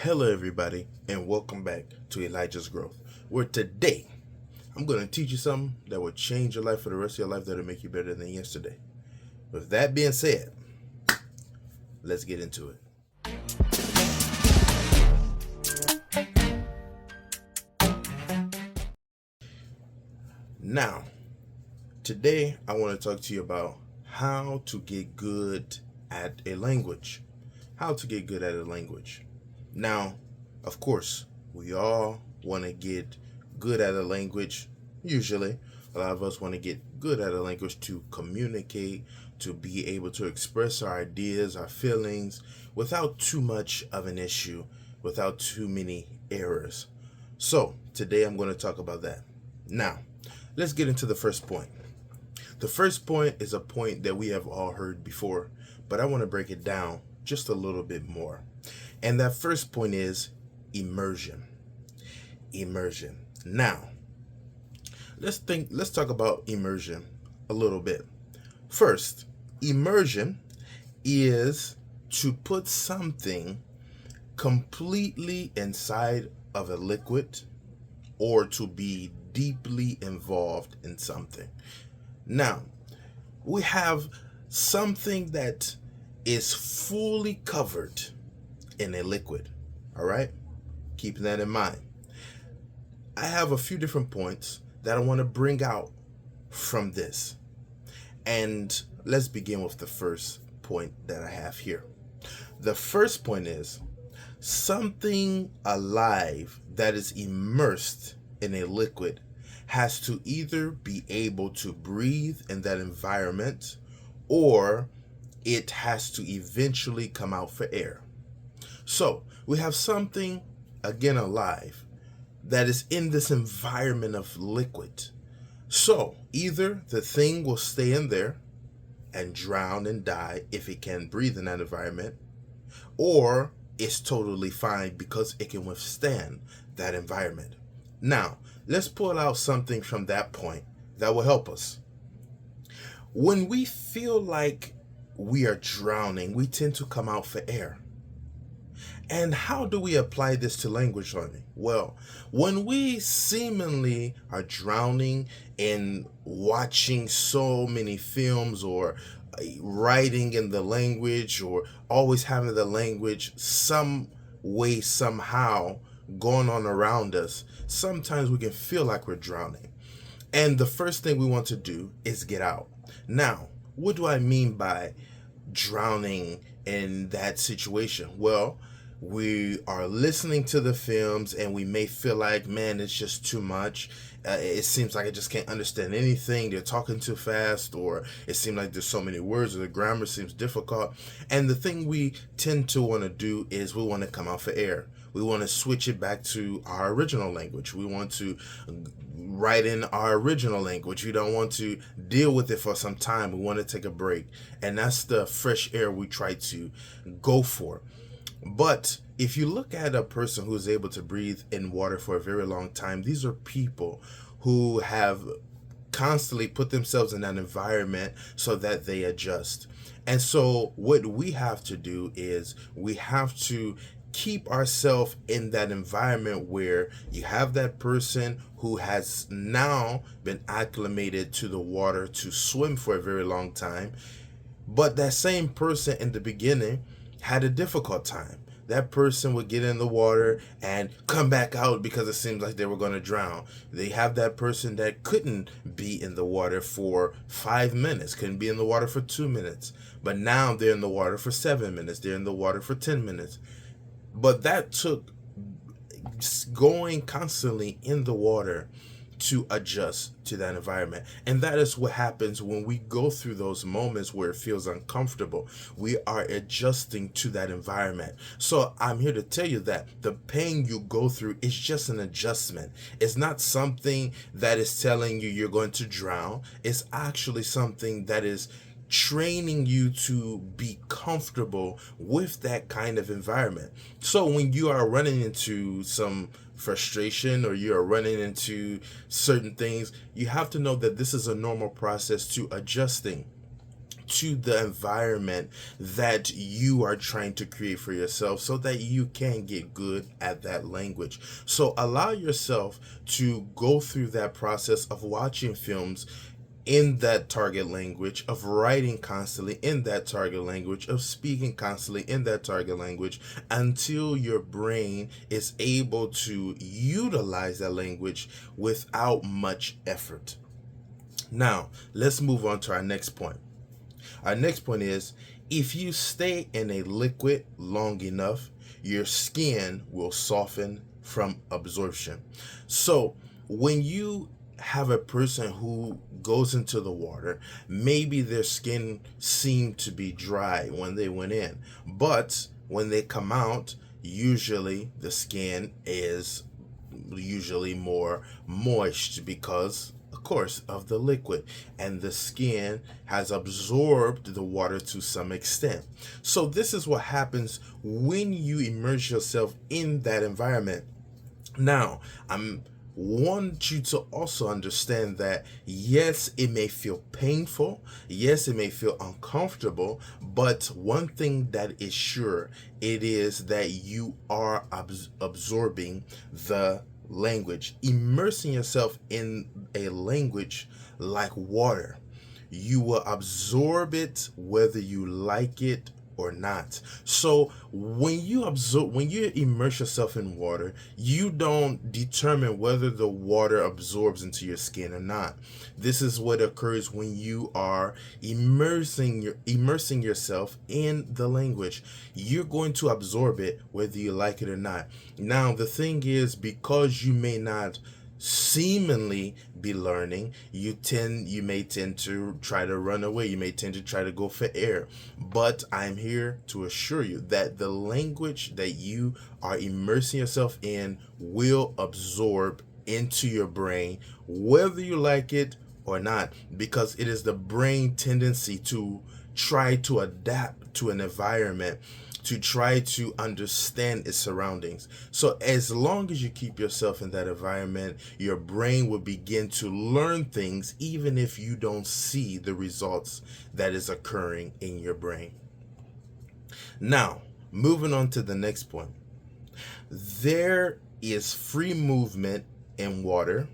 Hello, everybody, and welcome back to Elijah's Growth, where today I'm going to teach you something that will change your life for the rest of your life, that'll make you better than yesterday. With that being said, let's get into it. Now, today I want to talk to you about how to get good at a language. How to get good at a language. Now, of course, we all want to get good at a language. Usually, a lot of us want to get good at a language to communicate, to be able to express our ideas, our feelings, without too much of an issue, without too many errors. So, today I'm going to talk about that. Now, let's get into the first point. The first point is a point that we have all heard before, but I want to break it down just a little bit more. And that first point is immersion. Immersion. Now, let's talk about immersion a little bit. First, immersion is to put something completely inside of a liquid or to be deeply involved in something. Now, we have something that is fully covered in a liquid. All right? Keeping that in mind. I have a few different points that I want to bring out from this. And let's begin with the first point that I have here. The first point is something alive that is immersed in a liquid has to either be able to breathe in that environment or it has to eventually come out for air. So we have something, again, alive that is in this environment of liquid. So either the thing will stay in there and drown and die if it can breathe in that environment, or it's totally fine because it can withstand that environment. Now, let's pull out something from that point that will help us. When we feel like we are drowning, we tend to come out for air. And how do we apply this to language learning? Well, when we seemingly are drowning in watching so many films or writing in the language or always having the language some way, somehow going on around us, sometimes we can feel like we're drowning. And the first thing we want to do is get out. Now, what do I mean by drowning in that situation? Well, we are listening to the films and we may feel like, man, it's just too much. It seems like I just can't understand anything. They're talking too fast, or it seems like there's so many words, or the grammar seems difficult. And the thing we tend to want to do is we want to come out for air. We want to switch it back to our original language. We want to write in our original language. We don't want to deal with it for some time. We want to take a break. And that's the fresh air we try to go for. But if you look at a person who is able to breathe in water for a very long time, these are people who have constantly put themselves in that environment so that they adjust. And so what we have to do is we have to keep ourselves in that environment where you have that person who has now been acclimated to the water to swim for a very long time, but that same person in the beginning had a difficult time. That person would get in the water and come back out because it seems like they were going to drown. They have that person that couldn't be in the water for 5 minutes, couldn't be in the water for 2 minutes, but now they're in the water for 7 minutes, they're in the water for 10 minutes. But that took going constantly in the water to adjust to that environment. And that is what happens when we go through those moments where it feels uncomfortable. We are adjusting to that environment. So I'm here to tell you that the pain you go through is just an adjustment. It's not something that is telling you you're going to drown. It's actually something that is training you to be comfortable with that kind of environment. So when you are running into some frustration or you are running into certain things, you have to know that this is a normal process to adjusting to the environment that you are trying to create for yourself so that you can get good at that language. So allow yourself to go through that process of watching films in that target language, of writing constantly in that target language, of speaking constantly in that target language, until your brain is able to utilize that language without much effort. Now, let's move on to our next point. Our next point is, if you stay in a liquid long enough, your skin will soften from absorption. So, when you have a person who goes into the water, maybe their skin seemed to be dry when they went in, but when they come out, usually the skin is usually more moist because of course of the liquid, and the skin has absorbed the water to some extent. So this is what happens when you immerse yourself in that environment. Now, I'm want you to also understand that yes, it may feel painful, yes, it may feel uncomfortable, but one thing that is sure, it is that you are absorbing the language, immersing yourself in a language like water. You will absorb it whether you like it or not. So when you immerse yourself in water, you don't determine whether the water absorbs into your skin or not. This is what occurs when you are immersing yourself in the language. You're going to absorb it whether you like it or not. Now the thing is, because you may not seemingly be learning, you may tend to try to run away, you may tend to try to go for air. But I'm here to assure you that the language that you are immersing yourself in will absorb into your brain whether you like it or not, because it is the brain tendency to try to adapt to an environment, to try to understand its surroundings. So as long as you keep yourself in that environment, your brain will begin to learn things even if you don't see the results that is occurring in your brain. Now, moving on to the next point. There is free movement in water,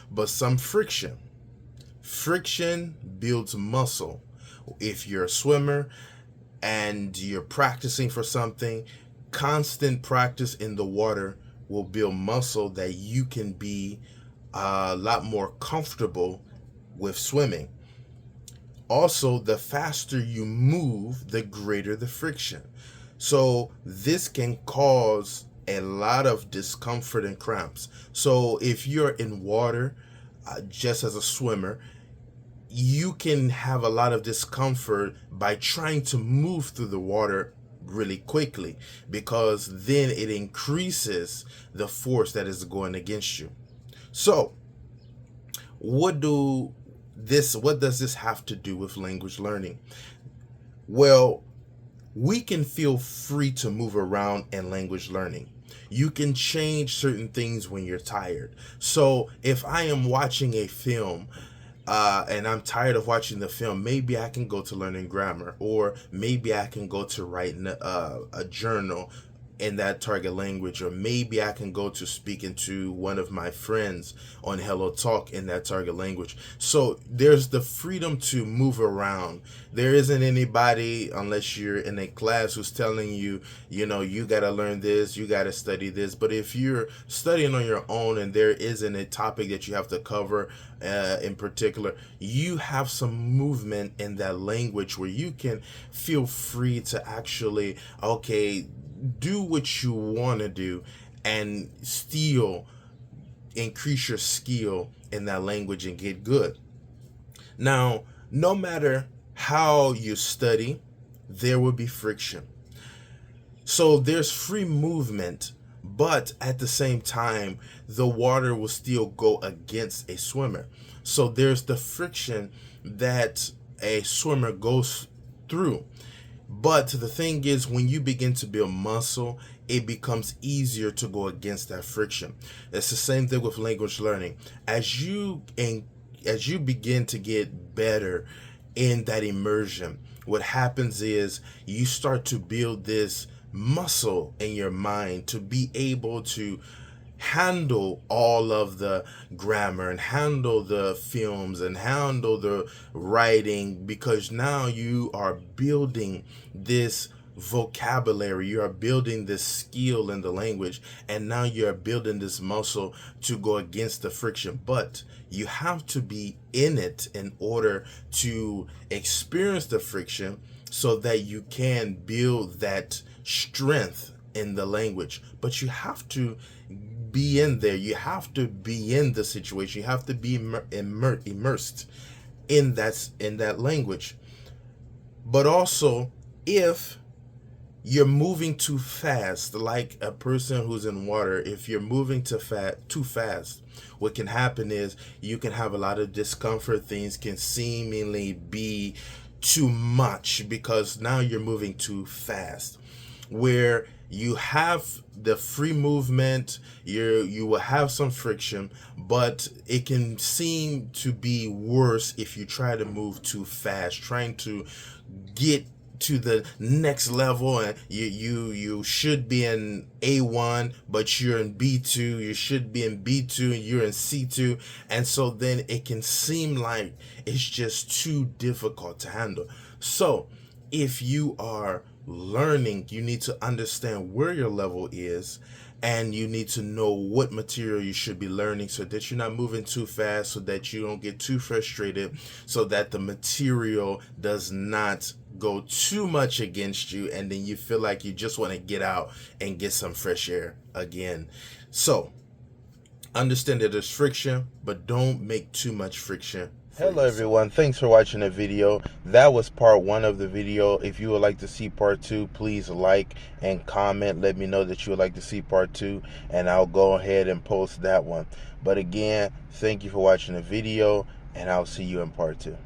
but some friction. Friction builds muscle. If you're a swimmer and you're practicing for something, constant practice in the water will build muscle that you can be a lot more comfortable with swimming. Also, the faster you move, the greater the friction. So this can cause a lot of discomfort and cramps. So if you're in water, just as a swimmer, you can have a lot of discomfort by trying to move through the water really quickly, because then it increases the force that is going against you. So what does this have to do with language learning? Well, we can feel free to move around in language learning. You can change certain things when you're tired. So if I am watching a film and I'm tired of watching the film, maybe I can go to learning grammar, or maybe I can go to writing a journal in that target language, or maybe I can go to speaking to one of my friends on Hello Talk in that target language. So there's the freedom to move around. There isn't anybody, unless you're in a class, who's telling you, you got to learn this, you got to study this. But if you're studying on your own and there isn't a topic that you have to cover in particular, you have some movement in that language where you can feel free to actually, do what you want to do and still increase your skill in that language and get good. Now, no matter how you study, there will be friction. So there's free movement, but at the same time, the water will still go against a swimmer. So there's the friction that a swimmer goes through. But the thing is, when you begin to build muscle, it becomes easier to go against that friction. It's the same thing with language learning. As you begin to get better in that immersion, what happens is you start to build this muscle in your mind to be able to handle all of the grammar and handle the films and handle the writing, because now you are building this vocabulary, you are building this skill in the language, and now you're building this muscle to go against the friction. But you have to be in it in order to experience the friction so that you can build that strength in the language. But you have to be in there, you have to be in the situation, you have to be immersed in that language. But also, if you're moving too fast, like a person who's in water, if you're moving too fast, what can happen is you can have a lot of discomfort. Things can seemingly be too much because now you're moving too fast. Where you have the free movement, you will have some friction, but it can seem to be worse if you try to move too fast, trying to get to the next level, and you should be in A1 but you're in B2, you should be in B2 and you're in C2, and so then it can seem like it's just too difficult to handle. So if you are learning, you need to understand where your level is, and you need to know what material you should be learning so that you're not moving too fast, so that you don't get too frustrated, so that the material does not go too much against you, and then you feel like you just want to get out and get some fresh air again. So understand that there's friction, but don't make too much friction. Hello everyone, thanks for watching the video. That was part 1 of the video. If you would like to see part 2, please like and comment. Let me know that you would like to see part 2, and I'll go ahead and post that one. But again, thank you for watching the video, and I'll see you in part 2.